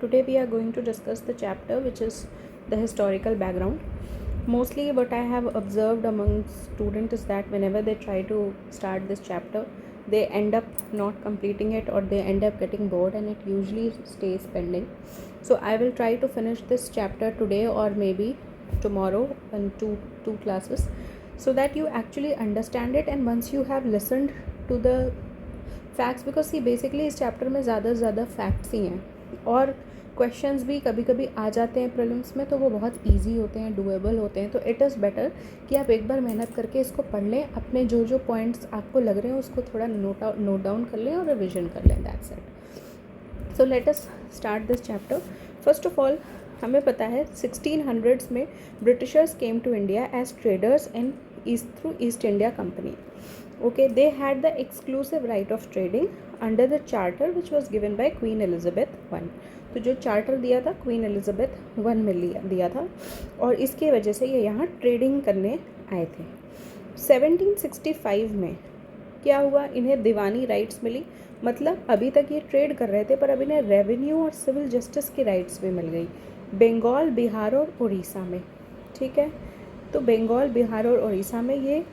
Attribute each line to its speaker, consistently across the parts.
Speaker 1: Today we are going to discuss the chapter which is the historical background. Mostly what I have observed among students is that whenever they try to start this chapter, they end up not completing it or they end up getting bored and it usually stays pending. So I will try to finish this chapter today or maybe tomorrow in two classes so that you actually understand it, and once you have listened to the facts, because see basically इस chapter में ज़्यादा से ज़्यादा facts ही हैं और questions भी कभी कभी आ जाते हैं प्रीलिम्स में, तो वो बहुत इजी होते हैं, डूएबल होते हैं. तो इट इज़ बेटर कि आप एक बार मेहनत करके इसको पढ़ लें, अपने जो जो पॉइंट्स आपको लग रहे हैं उसको थोड़ा नोट डाउन कर लें और रिविजन कर लें. That's it. So let us start this chapter. First of all हमें पता है 1600s में Britishers came to India as traders in through East India company. Okay, they had the exclusive right of trading under the charter which was given by Queen Elizabeth I. तो जो charter दिया था queen Elizabeth one में दिया था और इसकी वजह से ये यहाँ ट्रेडिंग करने आए थे. 1765 में क्या हुआ, इन्हें दीवानी राइट्स मिली. मतलब अभी तक ये ट्रेड कर रहे थे पर अब इन्हें रेवेन्यू और सिविल जस्टिस की राइट्स भी मिल गई बंगाल, बिहार और उड़ीसा में. ठीक है, तो बंगाल, बिहार और उड़ीसा में ये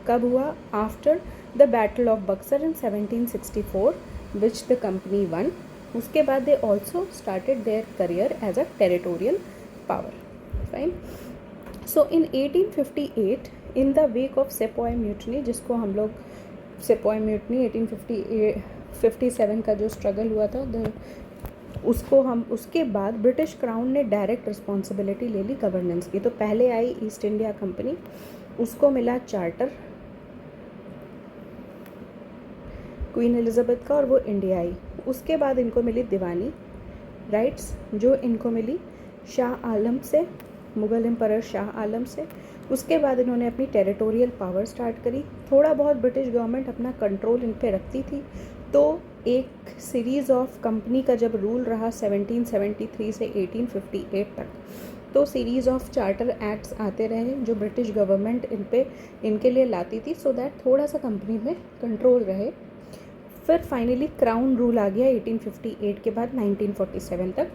Speaker 1: कब हुआ? After the battle of Buxar in 1764 which the company won. उसके बाद they also started their career as a territorial power. Fine. So in 1858 in the wake of sepoy mutiny, जिसको हम लोग सेपॉय म्यूटनी 1857 का जो स्ट्रगल हुआ था उसके बाद ब्रिटिश क्राउन ने डायरेक्ट रिस्पॉन्सिबिलिटी ले ली गवर्नेंस की. तो पहले आई ईस्ट इंडिया कंपनी, उसको मिला चार्टर क्वीन एलिजाबेथ का और वो इंडिया आई. उसके बाद इनको मिली दीवानी राइट्स जो इनको मिली शाह आलम से, मुग़ल एम्परर शाह आलम से. उसके बाद इन्होंने अपनी टेरिटोरियल पावर स्टार्ट करी. थोड़ा बहुत ब्रिटिश गवर्नमेंट अपना कंट्रोल इन पे रखती थी. तो एक सीरीज़ ऑफ कंपनी का जब रूल रहा 1773 से 1858 तक, तो सीरीज़ ऑफ चार्टर एक्ट्स आते रहे जो ब्रिटिश गवर्नमेंट इनके लिए लाती थी सो दैट थोड़ा सा कंपनी में कंट्रोल रहे. फिर फाइनली क्राउन रूल आ गया 1858 के बाद 1947 तक,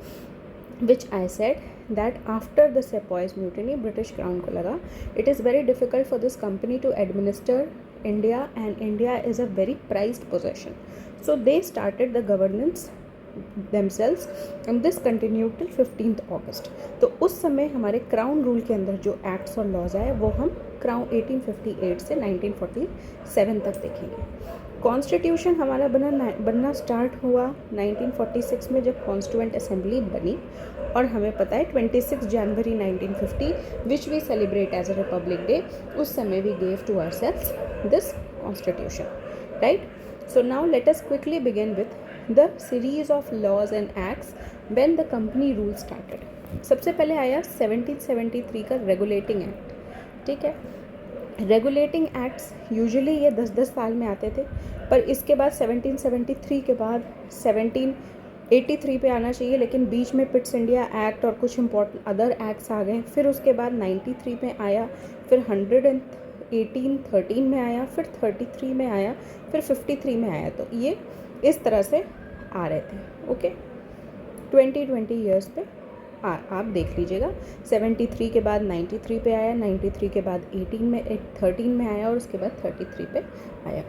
Speaker 1: which I said that after the sepoys mutiny British crown को लगा it is very difficult for this company to administer India and India is a very prized possession. So they started the governance themselves and this continued till 15th August. तो उस समय हमारे crown rule के अंदर जो acts और laws आए वो हम क्राउन 1858 से 1947 तक देखेंगे. कॉन्स्टिट्यूशन हमारा बनना स्टार्ट हुआ 1946 में जब कॉन्स्टिट्यूएंट असेंबली बनी, और हमें पता है 26 जनवरी 1950 which we celebrate as a republic day, उस समय we gave to ourselves this constitution. Right. So now let us quickly begin with the series of laws and acts when the company rule started. सबसे पहले आया 1773 का regulating act. ठीक है, regulating acts usually ये 10-10 साल में आते थे, पर इसके बाद 1773 के बाद 1783 पे आना चाहिए, लेकिन बीच में पिट्स इंडिया एक्ट और कुछ इम्पोर्टेंट अदर एक्ट्स आ गए. फिर उसके बाद 93 में आया, फिर 113 में आया, फिर 33 में आया, फिर 53 में आया. तो ये इस तरह से आ रहे थे. ओके, 20 ईयर्स पे आप देख लीजिएगा. 73 के बाद 93 पे आया, 93 के बाद 13 में आया और उसके बाद 33 पे आया.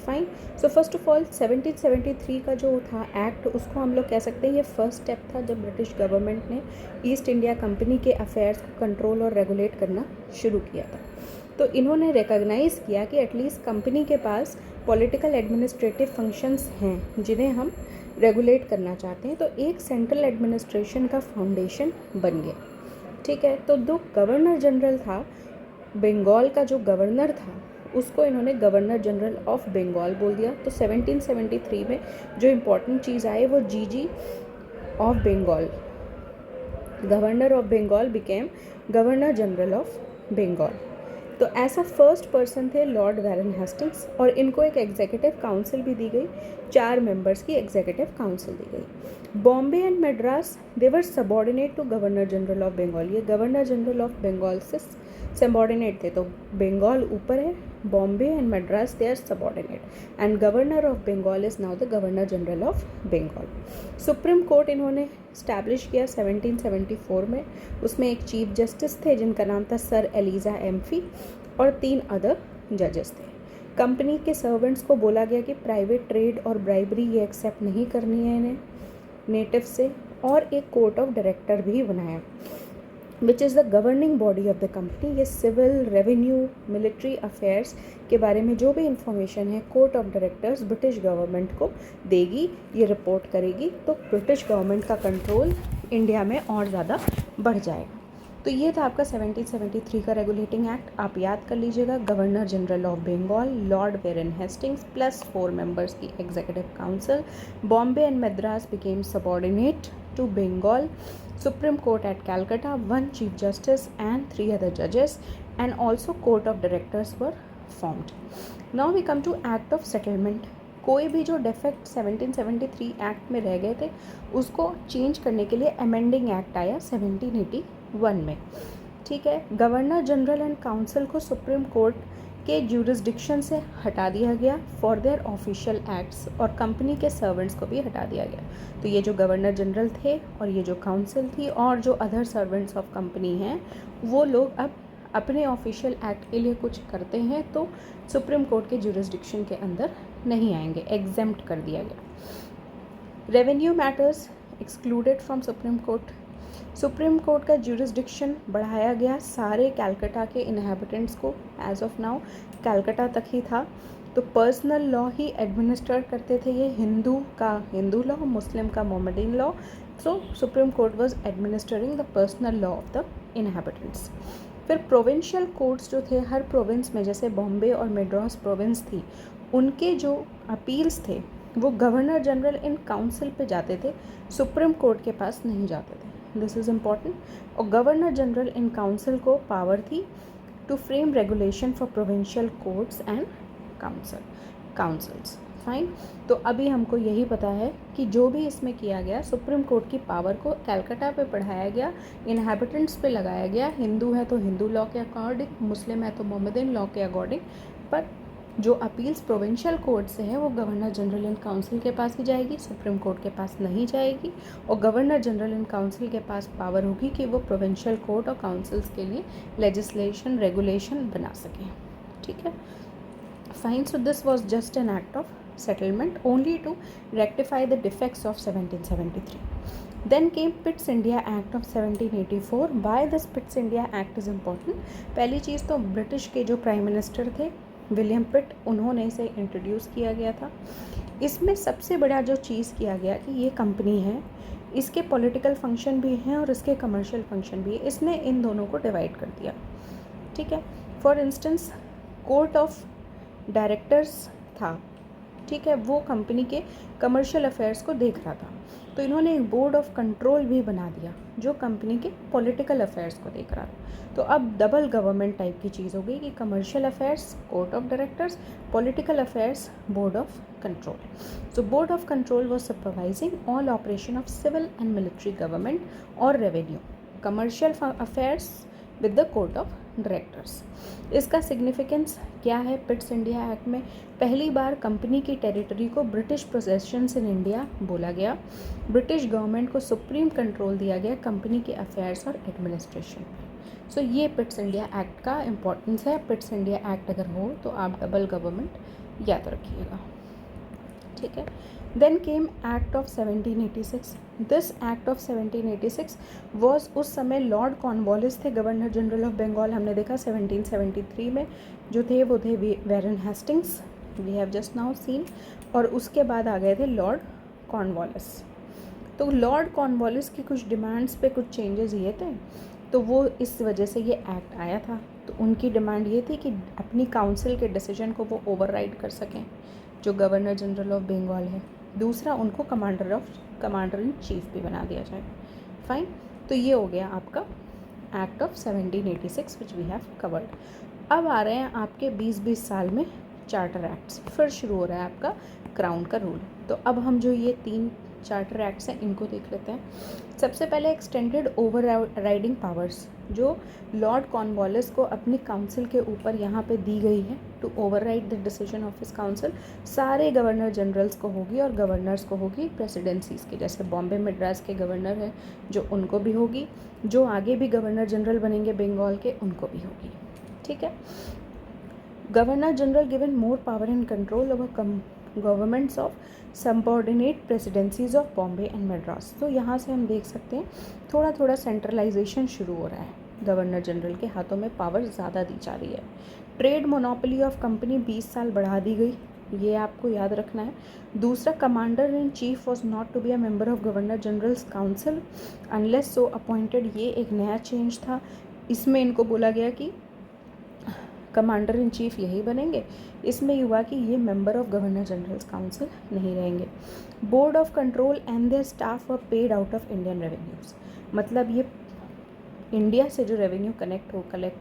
Speaker 1: Fine. So first of all 1773 का जो था एक्ट, उसको हम लोग कह सकते हैं ये फर्स्ट स्टेप था जब ब्रिटिश गवर्नमेंट ने ईस्ट इंडिया कंपनी के अफेयर्स को कंट्रोल और रेगुलेट करना शुरू किया था. तो इन्होंने रिकॉग्नाइज़ किया कि एटलीस्ट कंपनी के पास पॉलिटिकल एडमिनिस्ट्रेटिव फंक्शंस हैं जिन्हें हम रेगुलेट करना चाहते हैं. तो एक सेंट्रल एडमिनिस्ट्रेशन का फाउंडेशन बन गया. ठीक है, तो जो गवर्नर जनरल था, बंगाल का जो गवर्नर था, उसको इन्होंने गवर्नर जनरल ऑफ बंगाल बोल दिया. तो 1773 में जो इम्पोर्टेंट चीज़ आई वो GG of Bengal, governor of Bengal became governor general of Bengal. तो ऐसा फर्स्ट पर्सन थे लॉर्ड वैरन हेस्टिंग्स, और इनको एक एग्जीक्यूटिव काउंसिल भी दी गई, 4 मेंबर्स की एग्जीक्यूटिव काउंसिल दी गई. Bombay and Madras they were subordinate to governor general of Bengal. ये गवर्नर जनरल ऑफ बंगाल से सबॉर्डिनेट थे, तो बंगाल ऊपर है, Bombay and Madras they are subordinate and governor of Bengal is now the governor general of Bengal. Supreme court इन्होंने स्टैब्लिश किया 1774 में। उसमें एक चीफ जस्टिस थे जिनका नाम था सर एलिजा एम्फी और 3 अदर जजेस थे। कंपनी के सर्वेंट्स को बोला गया कि प्राइवेट ट्रेड और ब्राइबरी ये एक्सेप्ट नहीं करनी है इन्हें नेटिव से, और एक कोर्ट ऑफ डायरेक्टर भी बनाया which is the governing body of the company. ये सिविल, रेवेन्यू, मिलिट्री अफेयर्स के बारे में जो भी इंफॉर्मेशन है court of directors British government को देगी, ये रिपोर्ट करेगी, तो ब्रिटिश गवर्नमेंट का कंट्रोल इंडिया में और ज़्यादा बढ़ जाएगा। तो ये था आपका 1773 का रेगुलेटिंग एक्ट। आप याद कर लीजिएगा, governor general of Bengal lord Warren Hastings plus 4 members की executive council, Bombay and Madras became subordinate to Bengal, supreme court at Calcutta, 1 chief justice and 3 other जजेस and also court of directors were formed. Now we come to act of settlement. कोई भी जो defect 1773 act में रह गए थे उसको चेंज करने के लिए अमेंडिंग एक्ट आया 1781 में। ठीक है, गवर्नर जनरल एंड काउंसिल को सुप्रीम कोर्ट के ज्यूरिसडिक्शन से हटा दिया गया फॉर देयर ऑफिशियल एक्ट्स, और कंपनी के सर्वेंट्स को भी हटा दिया गया। तो ये जो गवर्नर जनरल थे और ये जो काउंसिल थी और जो अदर सर्वेंट्स ऑफ कंपनी हैं, वो लोग अब अपने ऑफिशियल एक्ट के लिए कुछ करते हैं तो सुप्रीम कोर्ट के ज्यूरिसडिक्शन के अंदर नहीं आएंगे, एग्जेम्प्ट कर दिया गया। Revenue matters excluded from supreme court. Supreme court का ज्यूरिसडिक्शन बढ़ाया गया सारे कैलकाटा के इनहेबिटेंट्स को। एज ऑफ नाउ कैलकाटा तक ही था, तो पर्सनल लॉ ही एडमिनिस्टर करते थे ये, हिंदू का हिंदू लॉ, मुस्लिम का Mohammedan law. So supreme court was administering the personal law of the inhabitants. फिर प्रोविंशियल कोर्ट्स जो थे हर प्रोविंस में, जैसे बॉम्बे और मद्रास प्रोविंस थी, उनके जो अपील्स थे वो गवर्नर जनरल इन काउंसिल पे जाते थे, सुप्रीम कोर्ट के पास नहीं जाते थे। This is important. और गवर्नर जनरल इन काउंसिल को पावर थी to frame regulation for provincial courts and councils. Fine. तो अभी हमको यही पता है कि जो भी इसमें किया गया, सुप्रीम कोर्ट की पावर को कैलकाटा पे बढ़ाया गया, इनहेबिटेंट्स पे लगाया गया। हिंदू है तो हिंदू लॉ के अकॉर्डिंग, मुस्लिम है तो मोहम्मदन लॉ के अकॉर्डिंग, पर जो अपील्स प्रोविंशियल कोर्ट से है वो गवर्नर जनरल एंड काउंसिल के पास ही जाएगी, सुप्रीम कोर्ट के पास नहीं जाएगी। और गवर्नर जनरल एंड काउंसिल के पास पावर होगी कि वो प्रोविंशियल कोर्ट और काउंसिल्स के लिए लेजिस्लेशन, रेगुलेशन बना सकें। ठीक है, fine. So this was just an act of settlement only to rectify the defects of 1773. Then came Pitt's India Act of 1784. Why this Pitt's India Act is important? पहली चीज़ तो British के जो prime minister थे William पिट, उन्होंने इसे introduce किया गया था। इसमें सबसे बड़ा जो चीज़ किया गया कि ये कंपनी है, इसके पॉलिटिकल फंक्शन भी हैं और इसके कमर्शियल फंक्शन भी है, इसने इन दोनों को डिवाइड कर दिया। ठीक है, for instance court of directors था, ठीक है, वो कंपनी के कमर्शियल अफेयर्स को देख रहा था, तो इन्होंने एक बोर्ड ऑफ कंट्रोल भी बना दिया जो कंपनी के पॉलिटिकल अफेयर्स को देख रहा था। तो अब डबल गवर्नमेंट टाइप की चीज़ हो गई कि commercial affairs court of directors, political affairs board of control. So board of control was supervising all operation of civil and military government और revenue, commercial affairs with the court of directors. इसका significance क्या है? Pitt's India act में पहली बार company की territory को British possessions in India बोला गया। ब्रिटिश गवर्नमेंट को सुप्रीम कंट्रोल दिया गया कंपनी के अफेयर्स और एडमिनिस्ट्रेशन में। सो ये पिट्स इंडिया एक्ट का इम्पोर्टेंस है। पिट्स इंडिया एक्ट अगर हो तो आप डबल गवर्नमेंट याद रखिएगा। ठीक है, then came act of 1786। This act of 1786 was, उस समय लॉर्ड कॉर्नवालिस थे गवर्नर जनरल ऑफ बंगाल। हमने देखा 1773 में जो थे वो थे Warren Hastings, we have just now seen, और उसके बाद आ गए थे लॉर्ड कॉर्नवालिस। तो लॉर्ड कॉर्नवालिस की कुछ डिमांड्स पे कुछ चेंजेस ये थे, तो वो इस वजह से ये एक्ट आया था। तो उनकी डिमांड ये थी कि अपनी काउंसिल के डिसीजन को वो ओवरराइड कर सकें, जो गवर्नर जनरल ऑफ बंगाल है। दूसरा, उनको कमांडर इन चीफ भी बना दिया जाए। फाइन, तो ये हो गया आपका act of 1786 which we have covered. अब आ रहे हैं आपके 20-20 साल में चार्टर एक्ट्स, फिर शुरू हो रहा है आपका क्राउन का रूल। तो अब हम जो ये 3 चार्टर एक्ट्स हैं, इनको देख लेते हैं। सबसे पहले एक्सटेंडेड ओवर राइडिंग पावर्स, जो लॉर्ड कॉर्नवालिस को अपनी काउंसिल के ऊपर यहाँ पे दी गई है to override the decision of his council, सारे गवर्नर जनरल्स को होगी और गवर्नर्स को होगी प्रेसिडेंसीज़ की। जैसे बॉम्बे मद्रास के गवर्नर हैं जो उनको भी होगी, जो आगे भी गवर्नर जनरल बनेंगे बंगाल के उनको भी होगी। ठीक है। Governor general given more power and control over governments of subordinate presidencies of Bombay and Madras. तो यहाँ से हम देख सकते हैं थोड़ा थोड़ा सेंट्रलाइजेशन शुरू हो रहा है, गवर्नर जनरल के हाथों में पावर ज़्यादा दी जा रही है। ट्रेड मोनोपोली ऑफ कंपनी 20 साल बढ़ा दी गई, ये आपको याद रखना है। दूसरा, commander in chief was not to be a member of governor generals council unless so appointed, ये एक नया चेंज था। इसमें इनको बोला गया कि कमांडर इन चीफ यही बनेंगे, इसमें ये हुआ कि ये member of governor generals council नहीं रहेंगे। Board of control and their staff were paid out of Indian revenues, मतलब ये इंडिया से जो रेवेन्यू कलेक्ट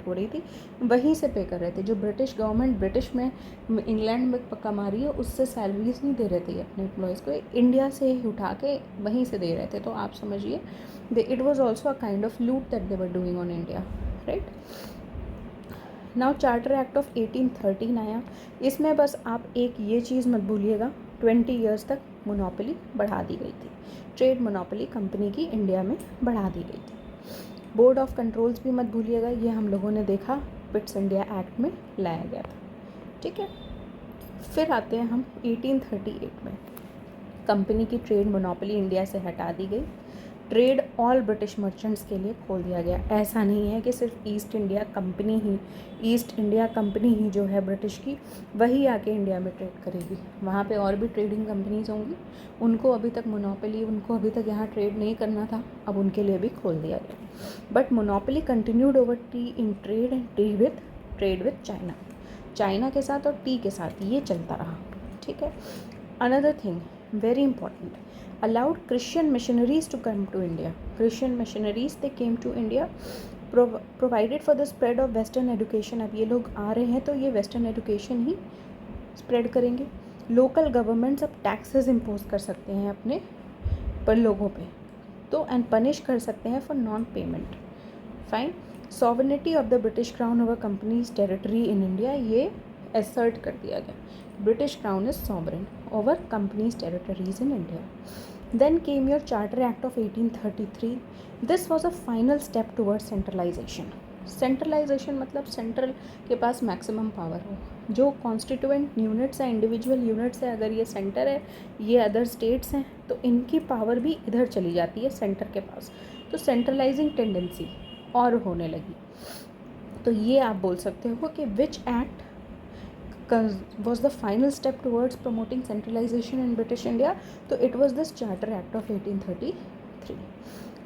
Speaker 1: हो रही थी वहीं से पे कर रहे थे। जो ब्रिटिश गवर्नमेंट ब्रिटिश में इंग्लैंड में कमा रही है उससे सैलरीज नहीं दे रहे थे अपने एम्प्लॉयज़ को, इंडिया से ही उठा के वहीं से दे रहे थे। तो आप समझिए it was also a kind of loot that they were doing on India, right. Now charter act of 1813 आया, इसमें बस आप एक ये चीज़ मत भूलिएगा, 20 ईयर्स तक मोनोपोली बढ़ा दी गई थी, ट्रेड मोनोपोली कंपनी की इंडिया में बढ़ा दी गई थी। बोर्ड ऑफ कंट्रोल्स भी मत भूलिएगा, ये हम लोगों ने देखा पिट्स इंडिया एक्ट में लाया गया था। ठीक है। फिर आते हैं हम 1838 में, कंपनी की ट्रेड मोनोपोली इंडिया से हटा दी गई, ट्रेड ऑल ब्रिटिश मर्चेंट्स के लिए खोल दिया गया। ऐसा नहीं है कि सिर्फ ईस्ट इंडिया कंपनी ही जो है ब्रिटिश की वही आके इंडिया में ट्रेड करेगी, वहाँ पे और भी ट्रेडिंग कंपनीज होंगी, उनको अभी तक मोनोपोली, उनको अभी तक यहाँ ट्रेड नहीं करना था, अब उनके लिए भी खोल दिया गया। But monopoly continued over T in trade and trade with China के साथ और टी के साथ ये चलता रहा। ठीक है। Another thing very important, allowed Christian missionaries to come to India. Christian missionaries they came to India, provided for the spread of Western education. अब ये लोग आ रहे हैं तो ये Western education ही spread करेंगे। Local governments अब taxes impose कर सकते हैं अपने पर लोगों पे, तो एंड पनिश कर सकते हैं for non payment. Fine. Sovereignty of the British crown over companies territory in India, ये असर्ट कर दिया गया, British Crown is sovereign over companies' territories in India. Then came your Charter Act of 1833. This was a final step towards centralization. Centralization मतलब central के पास maximum power हो, जो constituent units हैं, individual units हैं, अगर ये सेंटर है, ये अदर स्टेट्स हैं, तो इनकी पावर भी इधर चली जाती है सेंटर के पास, तो सेंट्रलाइजिंग टेंडेंसी और होने लगी। तो ये आप बोल सकते हो कि which act was the final step towards promoting centralization in British India, तो it was this Charter Act of 1833.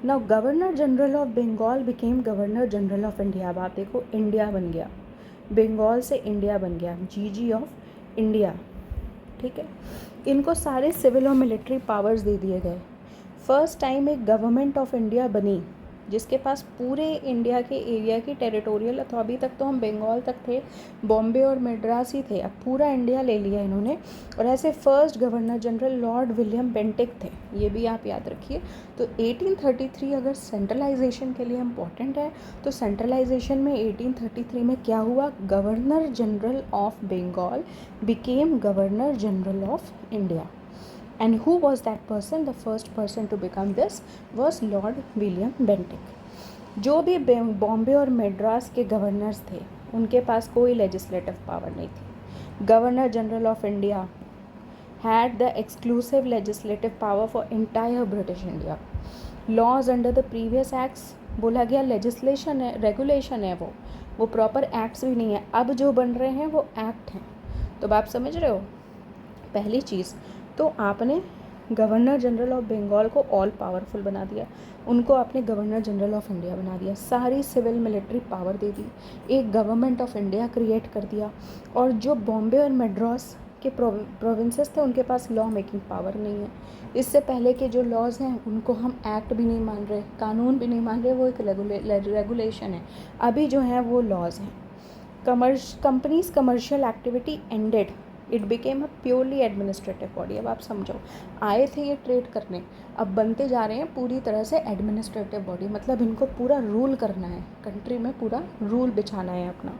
Speaker 1: Now Governor General of Bengal became Governor General of India. अब आप देखो इंडिया बन गया, बंगाल से इंडिया बन गया, जीजी ऑफ इंडिया। ठीक है। इनको सारे सिविल और मिलिट्री पावर्स दे दिए गए। फर्स्ट टाइम एक गवर्नमेंट ऑफ इंडिया बनी जिसके पास पूरे इंडिया के एरिया की टेरिटोरियल, तो अभी तक तो हम बंगाल तक थे, बॉम्बे और मद्रास ही थे, अब पूरा इंडिया ले लिया इन्होंने। और ऐसे first governor general Lord William Bentinck थे, ये भी आप याद रखिए। तो 1833 अगर सेंट्रलाइजेशन के लिए इम्पॉर्टेंट है, तो सेंट्रलाइजेशन में 1833 में क्या हुआ, governor general of Bengal became governor general of India. And who was that person? The first person to become this was Lord William Bentinck. जो भी बॉम्बे और मद्रास के गवर्नर्स थे उनके पास कोई लेजिस्लेटिव पावर नहीं थी। Governor general of India had the exclusive legislative power for entire British India. Laws under the previous acts बोला गया लेजिस्लेशन है, रेगुलेशन है, वो प्रॉपर एक्ट्स भी नहीं है, अब जो बन रहे हैं वो एक्ट हैं। तो आप समझ रहे हो, पहली चीज़ तो आपने गवर्नर जनरल ऑफ बंगाल को ऑल पावरफुल बना दिया, उनको आपने गवर्नर जनरल ऑफ इंडिया बना दिया, सारी सिविल मिलिट्री पावर दे दी, एक गवर्नमेंट ऑफ इंडिया क्रिएट कर दिया। और जो बॉम्बे और मद्रास के प्रोविंसेस थे उनके पास लॉ मेकिंग पावर नहीं है। इससे पहले के जो लॉज हैं उनको हम एक्ट भी नहीं मान रहे, कानून भी नहीं मान रहे, वो एक रेगुलेशन है। अभी जो है वो लॉज हैं। Companies commercial activity ended it became a purely administrative body. अब आप समझो, आए थे ये ट्रेड करने, अब बनते जा रहे हैं पूरी तरह से एडमिनिस्ट्रेटिव बॉडी, मतलब इनको पूरा रूल करना है, कंट्री में पूरा रूल बिछाना है अपना।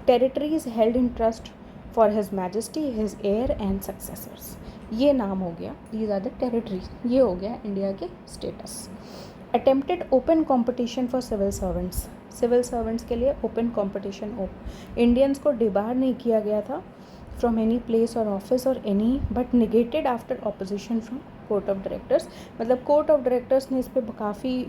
Speaker 1: Territories held in trust for his majesty, his heir and successors, ये नाम हो गया, दीज आर द टेरिटरीज, ये हो गया इंडिया के status. Attempted open competition for civil servants, civil servants के लिए ओपन कॉम्पिटिशन, इंडियंस को डिबार नहीं किया गया था फ्रॉम एनी प्लेस और ऑफिस और any, but negated after opposition from court of directors, मतलब कोर्ट ऑफ डायरेक्टर्स ने इस पर काफ़ी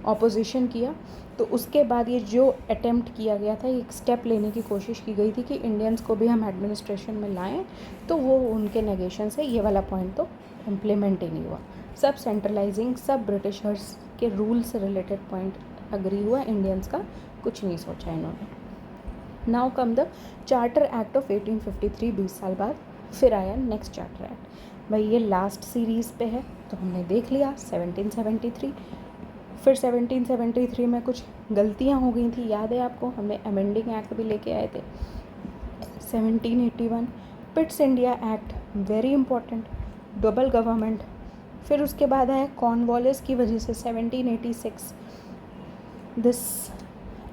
Speaker 1: ऑपोजिशन किया, तो उसके बाद ये जो अटेम्प्ट किया गया था, एक स्टेप लेने की कोशिश की गई थी कि इंडियंस को भी हम एडमिनिस्ट्रेशन में लाएं, तो वो उनके नेगेशन से ये वाला पॉइंट तो इम्प्लीमेंट ही नहीं हुआ। सब सेंट्रलाइजिंग, सब ब्रिटिशर्स के रूल से रिलेटेड पॉइंट अग्री हुआ, इंडियंस का कुछ नहीं सोचा इन्होंने। Now come the charter act of 1853, 20 साल बाद फिर आया नेक्स्ट चार्टर एक्ट। भाई ये लास्ट सीरीज़ पे है, तो हमने देख लिया 1773, फिर 1773 में कुछ गलतियां हो गई थी, याद है आपको, हमने अमेंडिंग एक्ट भी लेके आए थे। 1781 पिट्स India act, very important, double government. फिर उसके बाद आया कॉर्नवालिस की वजह से 1786, दिस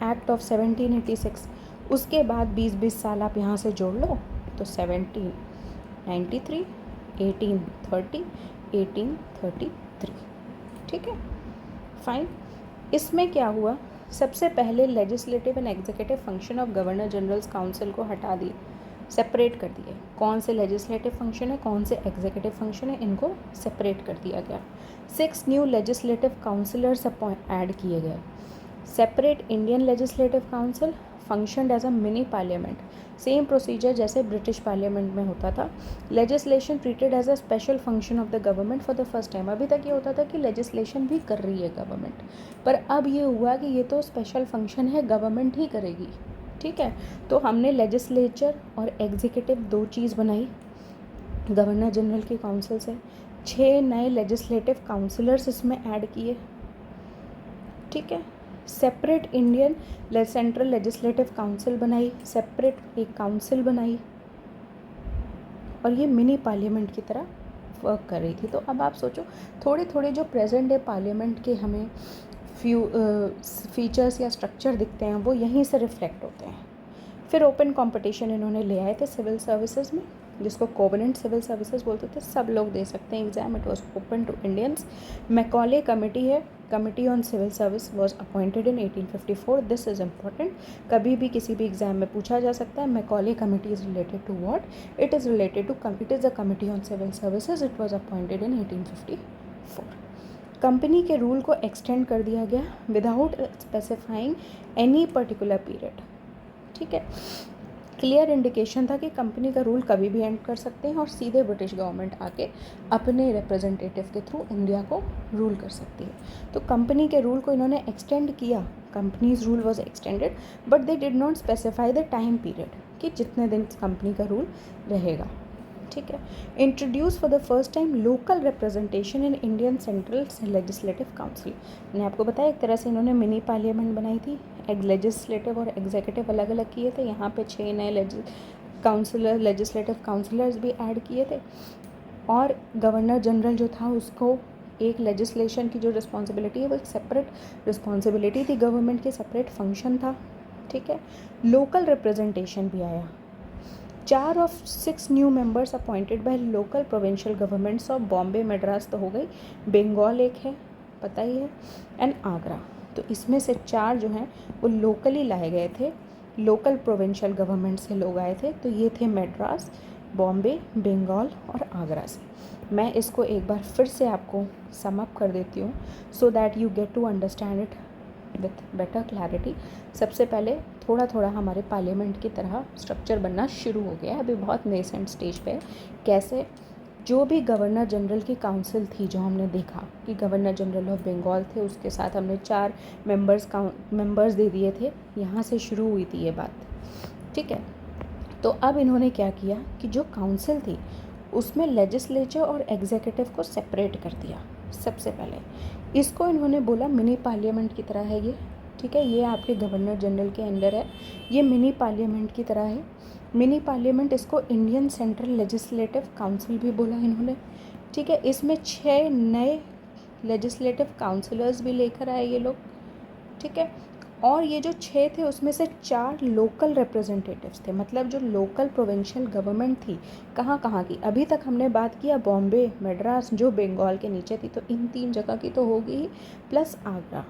Speaker 1: एक्ट ऑफ 1786। उसके बाद 20-20 साल आप यहाँ से जोड़ लो, तो 1793, 1830, 1833, ठीक है, फाइन। इसमें क्या हुआ, सबसे पहले legislative and executive function of governor generals council को हटा दिए, सेपरेट कर दिए, कौन से लेजिस्लेटिव फंक्शन है, कौन से एग्जीक्यूटिव फंक्शन है, इनको सेपरेट कर दिया गया। 6 न्यू लेजिस्लेटिव काउंसिलर्स ऐड किए गए। Separate Indian legislative council functioned as a mini parliament, same procedure जैसे ब्रिटिश पार्लियामेंट में होता था। Legislation treated as a special function of the government for the first time, अभी तक ये होता था कि लेजिस्लेशन भी कर रही है गवर्नमेंट, पर अब ये हुआ कि ये तो स्पेशल फंक्शन है, गवर्नमेंट ही करेगी, ठीक है। तो हमने लेजिस्लेचर और एग्जीक्यूटिव 2 चीज़ बनाई गवर्नर जनरल की काउंसिल से। 6 नए लेजिस्लेटिव काउंसिलर्स इसमें ऐड किए, ठीक है। Separate Indian central legislative council बनाई, सेपरेट एक काउंसिल बनाई, और ये मिनी पार्लियामेंट की तरह वर्क कर रही थी। तो अब आप सोचो, थोड़े थोड़े जो प्रेजेंट डे पार्लियामेंट के हमें फीचर्स या स्ट्रक्चर दिखते हैं, वो यहीं से रिफ्लेक्ट होते हैं। फिर ओपन कंपटीशन इन्होंने ले आए थे सिविल सर्विसेज में, जिसको कोवेनेंट सिविल सर्विसेज बोलते थे, सब लोग दे सकते हैं exam, it was open to Indians. Macaulay committee है, committee on civil service was appointed in 1854, this is important, कभी भी किसी भी एग्जाम में पूछा जा सकता है। Macaulay committee is related to what, it is related to, it is a committee on civil services, it was appointed in 1854। Company के रूल को एक्सटेंड कर दिया गया without specifying any particular period, ठीक है। क्लियर इंडिकेशन था कि company का रूल कभी भी एंड कर सकते हैं और सीधे ब्रिटिश गवर्नमेंट आके अपने रिप्रेजेंटेटिव के थ्रू इंडिया को रूल कर सकती है। तो कंपनी के रूल को इन्होंने एक्सटेंड किया, companies rule was extended, but they did not specify the time period कि जितने दिन कंपनी का रूल रहेगा, ठीक है। Introduce for the first time local representation in Indian central legislative council, मैंने आपको बताया एक तरह से इन्होंने मिनी पार्लियामेंट बनाई थी, लेजिस्लेटिव और एग्जीक्यूटिव अलग अलग किए थे, यहाँ पे 6 नए लेजिस्लेटिव काउंसिलर्स भी ऐड किए थे, और गवर्नर जनरल जो था उसको एक लेजिस्लेशन की जो रिस्पॉन्सिबिलिटी है वो एक सेपरेट रिस्पॉन्सिबिलिटी थी, गवर्नमेंट के सेपरेट फंक्शन था, ठीक है। लोकल रिप्रेजेंटेशन भी आया, 4 of 6 new members appointed by local provincial governments of Bombay, Madras तो हो गई, बंगाल एक है पता ही है, एंड आगरा। तो इसमें से 4 जो हैं वो लोकली लाए गए थे, लोकल प्रोविंशियल गवर्नमेंट से लोग आए थे, तो ये थे मद्रास, बॉम्बे, बंगाल और आगरा से। मैं इसको एक बार फिर से आपको सम अप कर देती हूँ so that you get to understand it with better clarity. सबसे पहले थोड़ा थोड़ा हमारे पार्लियामेंट की तरह स्ट्रक्चर बनना शुरू हो गया है, अभी बहुत नेसेंट स्टेज पे है। कैसे, जो भी गवर्नर जनरल की काउंसिल थी, जो हमने देखा कि गवर्नर जनरल ऑफ बंगाल थे, उसके साथ हमने 4 मेंबर्स दे दिए थे, यहाँ से शुरू हुई थी ये बात, ठीक है। तो अब इन्होंने क्या किया कि जो काउंसिल थी उसमें लेजिस्लेचर और एग्जीक्यूटिव को सेपरेट कर दिया। सबसे पहले इसको इन्होंने बोला मिनी पार्लियामेंट की तरह है ये, ठीक है, ये आपके गवर्नर जनरल के अंडर है, ये मिनी पार्लियामेंट की तरह है। मिनी पार्लियामेंट, इसको इंडियन सेंट्रल लेजिस्लेटिव काउंसिल भी बोला इन्होंने, ठीक है। इसमें 6 नए लेजिस्लेटिव काउंसिलर्स भी लेकर आए ये लोग, ठीक है। और ये जो 6 थे उसमें से 4 लोकल रिप्रेजेंटेटिव्स थे, मतलब जो लोकल प्रोविंशियल गवर्नमेंट थी कहाँ कहाँ की। अभी तक हमने बात किया बॉम्बे, मद्रास जो बंगाल के नीचे थी, तो इन 3 जगह की तो होगी ही, प्लस आगरा,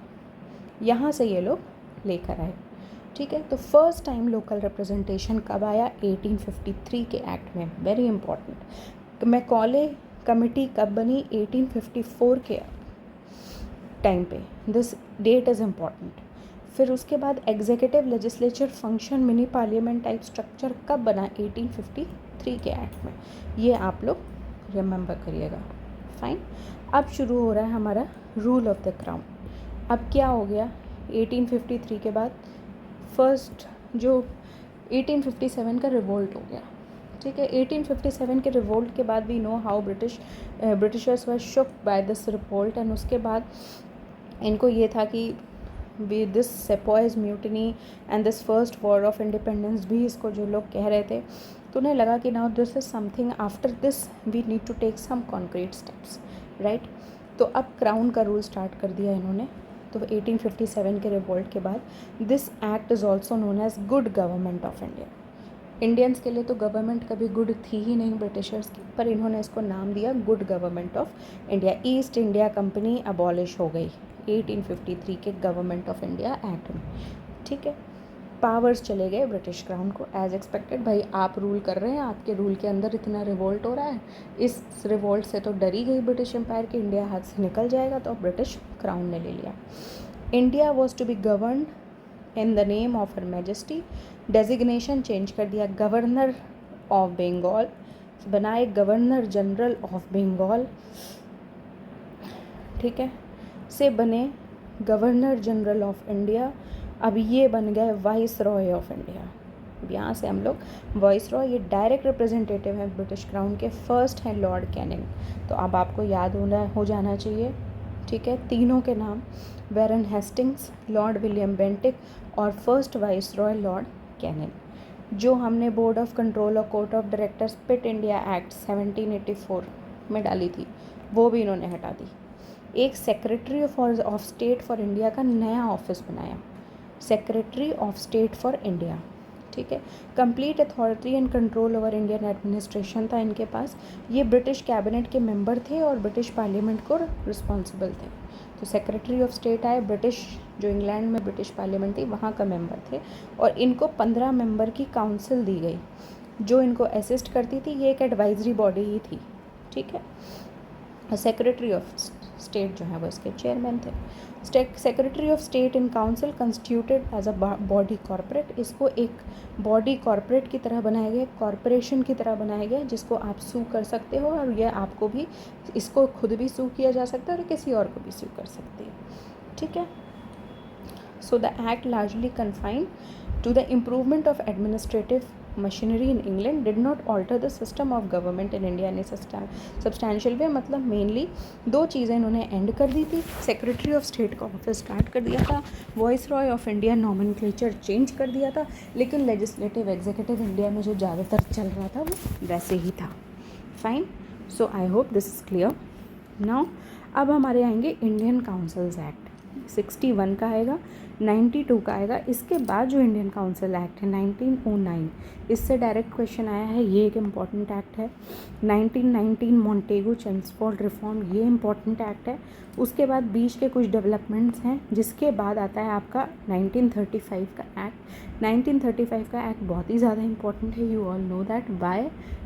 Speaker 1: यहाँ से ये लोग लेकर आए, ठीक है। तो फर्स्ट टाइम लोकल रिप्रेजेंटेशन कब आया? 1853 के एक्ट में, वेरी इंपॉर्टेंट। मैकॉले कमेटी कब बनी? 1854 के टाइम पे, दिस डेट इज़ इम्पॉर्टेंट। फिर उसके बाद executive legislature function mini parliament type structure कब बना? 1853 के एक्ट में, ये आप लोग रिमेंबर करिएगा, फाइन। अब शुरू हो रहा है हमारा रूल ऑफ द क्राउन। अब क्या हो गया 1853 के बाद? फर्स्ट जो 1857 का रिवोल्ट हो गया, ठीक है। 1857 के रिवोल्ट के बाद we know how Britishers were shook by this revolt, and उसके बाद इनको ये था कि we this sepoys mutiny and this first war of independence भी इसको जो लोग कह रहे थे, तो उन्हें लगा कि now this is something, after this we need to take some concrete steps, right. तो अब क्राउन का रूल स्टार्ट कर दिया इन्होंने। तो 1857 के रिवोल्ट के बाद this act is also known as good government of India. Indians के लिए तो गवर्नमेंट कभी गुड थी ही नहीं ब्रिटिशर्स की, पर इन्होंने इसको नाम दिया good government of India. East India company abolish हो गई 1853 के गवर्नमेंट ऑफ इंडिया एक्ट में, ठीक है। पावर्स चले गए ब्रिटिश क्राउन को, एज एक्सपेक्टेड। भाई आप रूल कर रहे हैं, आपके रूल के अंदर इतना रिवोल्ट हो रहा है, इस रिवोल्ट से तो डरी गई ब्रिटिश एम्पायर कि इंडिया हाथ से निकल जाएगा, तो ब्रिटिश क्राउन ने ले लिया। India was to be govern in the name of her majesty. Designation change कर दिया, गवर्नर ऑफ बंगाल बनाए गवर्नर जनरल ऑफ बंगाल, ठीक है, से बने गवर्नर जनरल ऑफ इंडिया। अब ये बन गए वाइस रॉय ऑफ इंडिया। यहाँ से हम लोग वाइस रॉय, ये डायरेक्ट रिप्रेजेंटेटिव हैं ब्रिटिश क्राउन के, फर्स्ट हैं लॉर्ड कैनिंग। तो अब आपको याद हो जाना चाहिए, ठीक है, तीनों के नाम, Warren Hastings, lord William Bentinck और first viceroy lord Canning. जो हमने बोर्ड ऑफ कंट्रोल और court of directors Pitt India act 1784 में डाली थी, वो भी इन्होंने हटा दी। एक secretary of state for India का नया ऑफिस बनाया, secretary of state for India, ठीक है। Complete authority and control over Indian administration था इनके पास। ये ब्रिटिश कैबिनेट के मेंबर थे और ब्रिटिश पार्लियामेंट को रिस्पॉन्सिबल थे। तो सेक्रेटरी ऑफ स्टेट आए, ब्रिटिश जो इंग्लैंड में ब्रिटिश पार्लियामेंट थी वहाँ का मेंबर थे, और इनको 15 मेंबर की काउंसिल दी गई जो इनको असिस्ट करती थी। ये एक एडवाइजरी बॉडी ही थी, ठीक है। सेक्रेटरी ऑफ स्टेट जो है वो इसके चेयरमैन थे। Secretary of state in council constituted as a body corporate, इसको एक बॉडी कॉर्पोरेट की तरह बनाया गया, कॉर्पोरेशन की तरह बनाया गया, जिसको आप सू कर सकते हो, और यह आपको भी, इसको खुद भी सू किया जा सकता है और किसी और को भी सू कर सकते हैं, ठीक है। So the act largely confined to the improvement of administrative machinery in England, did not alter the system of government in India in substantial way. मतलब मेनली 2 चीज़ें इन्होंने एंड कर दी थी, सेक्रेटरी ऑफ स्टेट का ऑफिस स्टार्ट कर दिया था, viceroy of India nomenclature change कर दिया था, लेकिन लेजिस्लेटिव एग्जीक्यूटिव इंडिया में जो ज़्यादातर चल रहा था वो वैसे ही था, fine. So I hope this is clear now. अब हमारे आएंगे इंडियन काउंसिल्स एक्ट, 61 का आएगा, 92 का आएगा। इसके बाद जो इंडियन काउंसिल एक्ट है 1909, इससे डायरेक्ट क्वेश्चन आया है, ये एक इम्पॉर्टेंट एक्ट है। 1919 मॉन्टेगू चेम्सफोर्ड रिफॉर्म, ये इम्पॉर्टेंट एक्ट है। उसके बाद बीच के कुछ डेवलपमेंट्स हैं, जिसके बाद आता है आपका 1935 का एक्ट। 1935 का एक्ट बहुत ही ज़्यादा इंपॉर्टेंट है, you all know that.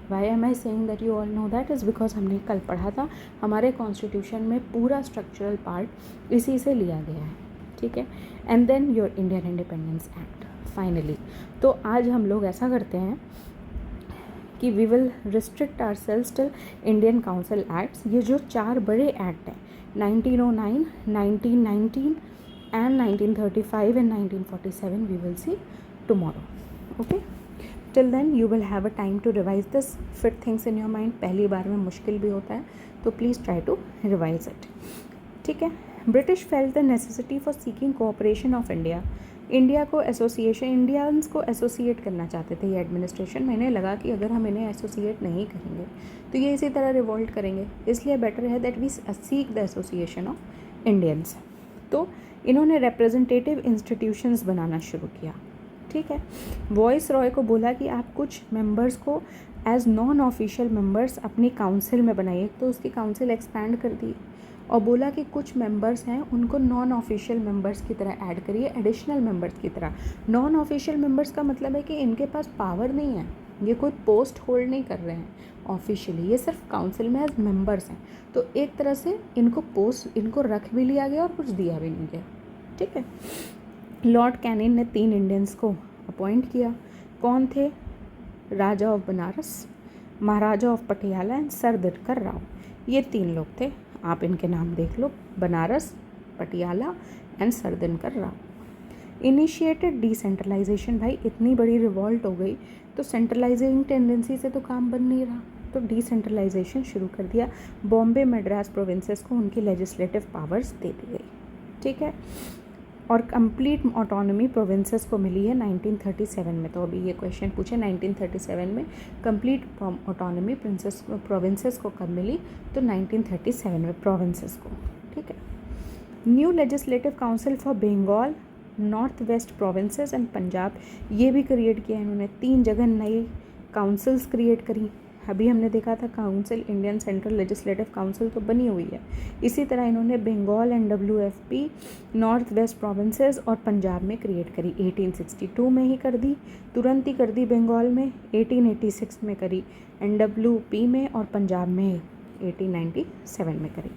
Speaker 1: Why am I saying that you all know that is because हमने कल पढ़ा था, हमारे कॉन्स्टिट्यूशन में पूरा स्ट्रक्चरल पार्ट इसी से लिया गया है, ठीक है। And then your Indian independence act finally. तो आज हम लोग ऐसा करते हैं कि we will restrict ourselves till Indian council acts. ये जो 4 बड़े एक्ट हैं 1909, 1919 and 1935 and 1947 we will see tomorrow, okay. Till then you will have a time to revise this, fit things in your mind. पहली बार में मुश्किल भी होता है, तो please try to revise it, ठीक है। British felt the necessity for seeking cooperation of India. India को एसोसिएशन, इंडियंस को एसोसिएट करना चाहते थे ये एडमिनिस्ट्रेशन। मैंने लगा कि अगर हम इन्हें एसोसिएट नहीं करेंगे तो ये इसी तरह रिवोल्ट करेंगे, इसलिए बेटर है that we seek the association of Indians. तो इन्होंने रिप्रेजेंटेटिव इंस्टीट्यूशंस बनाना शुरू किया, ठीक है। वॉइस रॉय को बोला कि आप कुछ मेंबर्स को एज नॉन ऑफिशियल मेंबर्स अपनी काउंसिल में बनाइए, तो उसकी काउंसिल एक्सपैंड कर दी और बोला कि कुछ मेंबर्स हैं उनको नॉन ऑफिशियल मेंबर्स की तरह ऐड करिए, एडिशनल मेंबर्स की तरह। नॉन ऑफिशियल मेंबर्स का मतलब है कि इनके पास पावर नहीं है, ये कोई पोस्ट होल्ड नहीं कर रहे हैं ऑफिशियली, ये सिर्फ काउंसिल में एज मेंबर्स हैं। तो एक तरह से इनको पोस्ट, इनको रख भी लिया गया और कुछ दिया भी नहीं गया, ठीक है। लॉर्ड कैनिंग ने 3 इंडियंस को अपॉइंट किया। कौन थे? Raja of Banaras, Maharaja of Patiala and sir Dinkar Rao. ये 3 लोग थे, आप इनके नाम देख लो, Banaras, Patiala and sir Dinkar Rao. Initiated decentralization, भाई इतनी बड़ी रिवॉल्ट हो गई तो सेंट्रलाइजिंग टेंडेंसी से तो काम बन नहीं रहा, तो डिसेंट्रलाइजेशन शुरू कर दिया। बॉम्बे मद्रास प्रोविंसेस को उनकी लेजिस्लेटिव पावर्स दे दी गई, ठीक है। और कंप्लीट ऑटोनॉमी प्रोविंसेस को मिली है 1937 में। तो अभी ये क्वेश्चन पूछे 1937 में कंप्लीट ऑटोनॉमी प्रोविंसेस को कब मिली? तो 1937 में प्रोविंसेस को, ठीक है। New legislative council for Bengal, north west provinces and Punjab, ये भी क्रिएट किया इन्होंने। 3 जगह नई काउंसिल्स क्रिएट करी। अभी हमने देखा था council, Indian central legislative council तो बनी हुई है, इसी तरह इन्होंने Bengal and WFP, north west provinces और पंजाब में क्रिएट करी। 1862 में ही कर दी, तुरंत ही कर दी बंगाल में, 1886 में करी NWP में, और पंजाब में 1897 में करी।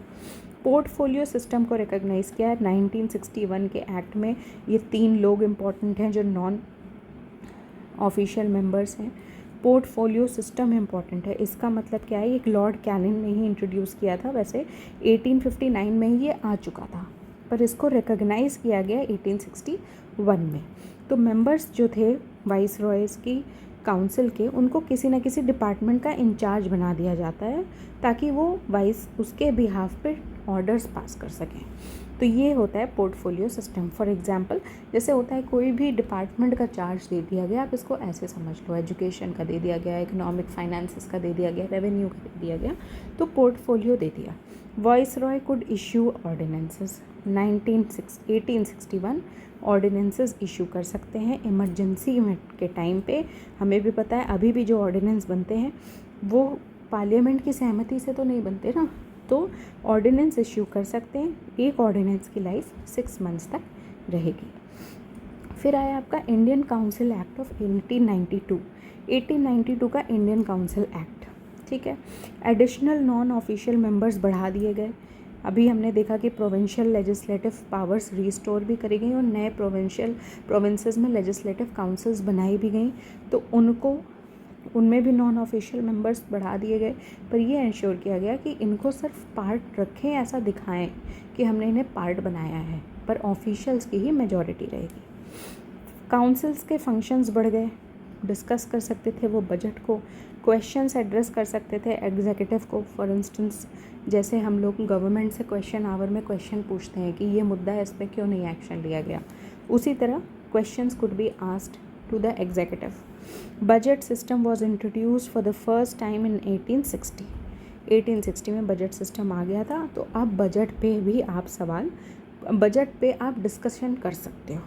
Speaker 1: पोर्टफोलियो सिस्टम को रिकॉग्नाइज़ किया है 1961 के एक्ट में। ये 3 लोग इम्पॉर्टेंट हैं जो नॉन ऑफिशियल मेंबर्स हैं। पोर्टफोलियो सिस्टम इम्पॉर्टेंट है, इसका मतलब क्या है? एक लॉर्ड कैनिंग ने ही इंट्रोड्यूस किया था, वैसे 1859 में ही ये आ चुका था, पर इसको रिकॉग्नाइज़ किया गया 1861 में। तो मेंबर्स जो थे वाइस रॉयज़ की काउंसिल के, उनको किसी न किसी डिपार्टमेंट का इंचार्ज बना दिया जाता है ताकि वो वाइस उसके बिहाफ पे ऑर्डर्स पास कर सकें। तो ये होता है पोर्टफोलियो सिस्टम। फॉर एग्जांपल, जैसे होता है कोई भी डिपार्टमेंट का चार्ज दे दिया गया, आप इसको ऐसे समझ लो, एजुकेशन का दे दिया गया, इकोनॉमिक फाइनेंसेस का दे दिया गया, रेवेन्यू का दे दिया गया, तो पोर्टफोलियो दे दिया। Voice Roy could issue ordinances. 1861 ordinances issue कर सकते हैं इमरजेंसी में के टाइम पे। हमें भी पता है अभी भी जो ऑर्डिनेंस बनते हैं वो पार्लियामेंट की सहमति से तो नहीं बनते ना, तो ऑर्डिनेंस इशू कर सकते हैं। एक ऑर्डिनेंस की लाइफ 6 मंथ्स तक रहेगी। फिर आया आपका इंडियन काउंसिल एक्ट ऑफ 1892 का इंडियन काउंसिल एक्ट, ठीक है। एडिशनल नॉन ऑफिशियल मेंबर्स बढ़ा दिए गए। अभी हमने देखा कि प्रोविंशियल लेजिस्लेटिव पावर्स रिस्टोर भी करी गई और नए प्रोविंसेस में लेजिस्लेटिव काउंसिल्स बनाई भी गई, तो उनमें भी नॉन ऑफिशियल मेंबर्स बढ़ा दिए गए। पर ये इंश्योर किया गया कि इनको सिर्फ पार्ट रखें, ऐसा दिखाएं कि हमने इन्हें पार्ट बनाया है, पर ऑफिशियल्स की ही मेजॉरिटी रहेगी। काउंसिल्स के फंक्शंस बढ़ गए, डिस्कस कर सकते थे वो बजट को, क्वेश्चंस एड्रेस कर सकते थे एग्जीक्यूटिव को। फॉर इंस्टेंस, जैसे हम लोग गवर्नमेंट से क्वेश्चन आवर में क्वेश्चन पूछते हैं कि ये मुद्दा है, इस पर क्यों नहीं एक्शन लिया गया, उसी तरह questions could be asked to the executive. Budget system was introduced for the first time in 1860 में बजट सिस्टम आ गया था। तो अब बजट पे आप डिस्कशन कर सकते हो।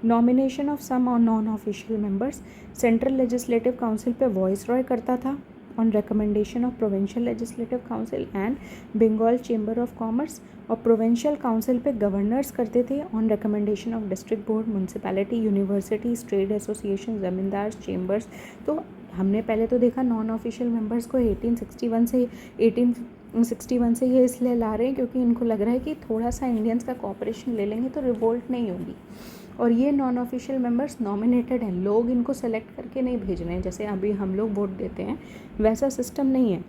Speaker 1: नॉमिनेशन ऑफ सम और non official members, central legislative council पे वॉइस रॉय करता था on recommendation of provincial legislative council and Bengal chamber of commerce, और प्रोविंशियल काउंसिल पे गवर्नर्स करते थे on recommendation of district board, municipality, universities, trade association, zamindar, chambers. तो हमने पहले तो देखा नॉन ऑफिशियल मेंबर्स को 1861 से ये इसलिए ला रहे हैं क्योंकि इनको लग रहा है कि थोड़ा सा इंडियंस का कॉपरेशन ले लेंगे तो रिवोल्ट नहीं होगी। और ये नॉन ऑफिशियल मेंबर्स नॉमिनेटेड हैं, लोग इनको सेलेक्ट करके नहीं भेज रहे हैं जैसे अभी हम लोग वोट देते हैं, वैसा सिस्टम नहीं है।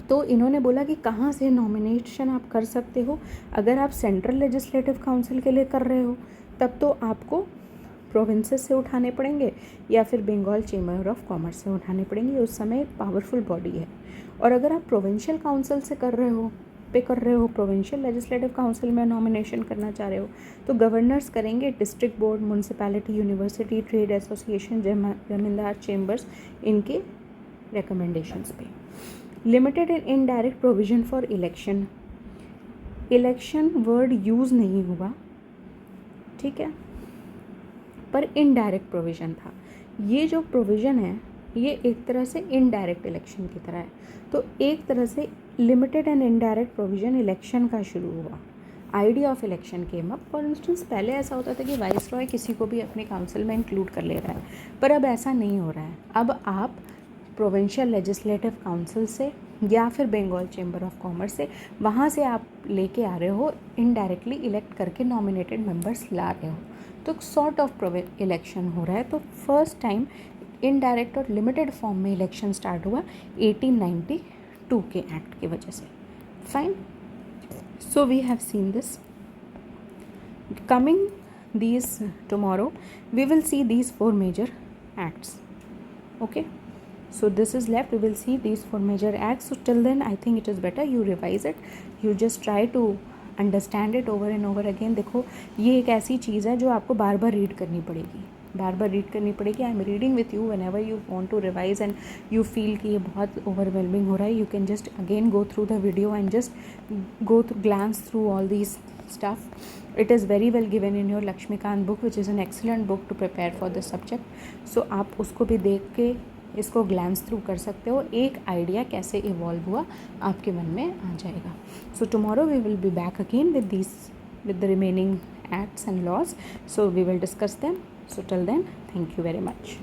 Speaker 1: तो इन्होंने बोला कि कहाँ से नॉमिनेशन आप कर सकते हो। अगर आप सेंट्रल लेजिस्लेटिव काउंसिल के लिए कर रहे हो तब तो आपको प्रोविंसेस से उठाने पड़ेंगे या फिर बंगाल चेंबर ऑफ कॉमर्स से उठाने पड़ेंगे, उस समय एक पावरफुल बॉडी है। और अगर आप प्रोविंशियल काउंसिल से कर रहे हो पे कर रहे हो, प्रोविंशियल लेजिस्लेटिव काउंसिल में नॉमिनेशन करना चाह रहे हो, तो गवर्नर्स करेंगे district board, municipality, university, trade association, जमींदार चेम्बर्स, इनके रिकमेंडेशंस पे। Limited and indirect provision for election, election word use नहीं हुआ, ठीक है, पर इनडायरेक्ट प्रोविज़न था। ये जो प्रोविज़न है ये एक तरह से इनडायरेक्ट इलेक्शन की तरह है। तो एक तरह से limited and indirect provision election का शुरू हुआ, idea of election came up. For instance पहले ऐसा होता था कि वाइस रॉय किसी को भी अपने काउंसिल में इंक्लूड कर ले रहा है, पर अब ऐसा नहीं हो रहा है। अब आप प्रोविंशियल लेजिस्लेटिव काउंसिल से या फिर बंगाल चैम्बर ऑफ कॉमर्स से, वहाँ से आप लेके आ रहे हो, इनडायरेक्टली इलेक्ट करके नॉमिनेटेड मेंबर्स ला रहे हो, तो सॉर्ट ऑफ इलेक्शन हो रहा है। तो फर्स्ट टाइम इनडायरेक्ट और लिमिटेड फॉर्म में इलेक्शन स्टार्ट हुआ 1892 के एक्ट की वजह से। Fine, so we have seen this. Coming these tomorrow we will see these 4 major acts. Okay, so this is left, we will see these 4 major acts. So till then I think it is better you revise it, you just try to understand it over and over again. देखो ये एक ऐसी चीज़ है जो आपको बार बार read करनी पड़ेगी, बार बार read करनी पड़ेगी। I am reading with you whenever you want to revise and you feel कि ये बहुत ओवरवेलमिंग हो रहा है, you can just again go through the video and just go through glance through all these stuff. It is very well given in your Lakshmikant book, which is an excellent book to prepare for this subject. So आप उसको भी देख के इसको glans through कर सकते हो, एक आइडिया कैसे इवॉल्व हुआ आपके मन में आ जाएगा। So tomorrow we will be back again with the remaining acts and laws, so we will discuss them. So till then, thank you very much.